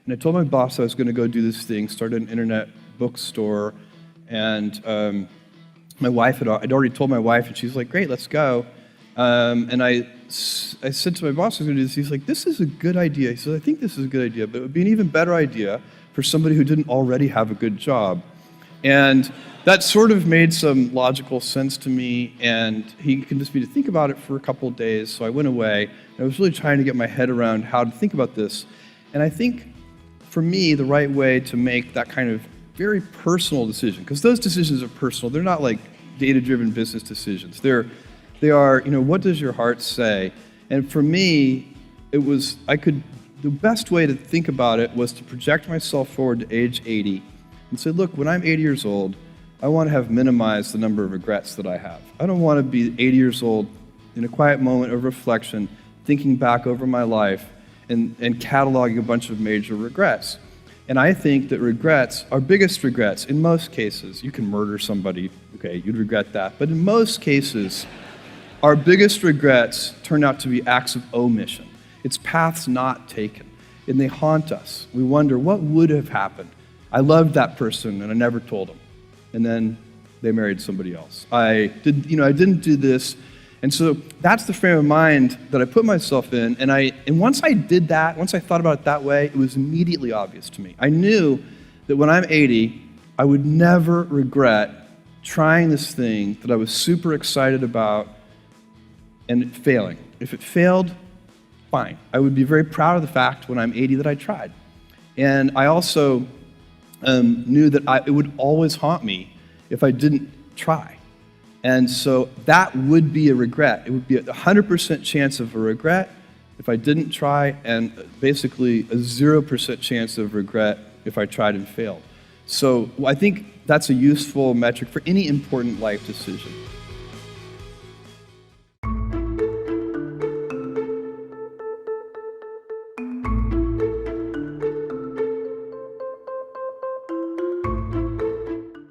And I told my boss I was going to go do this thing, start an internet bookstore, and my wife I'd already told my wife, and she's like, great, let's go. And I said to my boss I was going to do this. He's like, this is a good idea. He said, I think this is a good idea, but it would be an even better idea for somebody who didn't already have a good job. And that sort of made some logical sense to me, and he convinced me to think about it for a couple of days, so I went away, and I was really trying to get my head around how to think about this. And I think, for me, the right way to make that kind of very personal decision, because those decisions are personal, they're not like data-driven business decisions. They are, what does your heart say? And for me, the best way to think about it was to project myself forward to age 80 and say, look, when I'm 80 years old, I want to have minimized the number of regrets that I have. I don't want to be 80 years old in a quiet moment of reflection, thinking back over my life and cataloging a bunch of major regrets. And I think that regrets, our biggest regrets, in most cases, you can murder somebody, okay, you'd regret that, but in most cases, our biggest regrets turn out to be acts of omission. It's paths not taken, and they haunt us. We wonder, what would have happened? I loved that person, and I never told them. And then they married somebody else. I didn't do this. And so that's the frame of mind that I put myself in. And once I did that, once I thought about it that way, it was immediately obvious to me. I knew that when I'm 80, I would never regret trying this thing that I was super excited about and failing. If it failed, fine. I would be very proud of the fact when I'm 80 that I tried. And I also knew that it would always haunt me if I didn't try. And so that would be a regret. It would be a 100% chance of a regret if I didn't try, and basically a 0% chance of regret if I tried and failed. So I think that's a useful metric for any important life decision.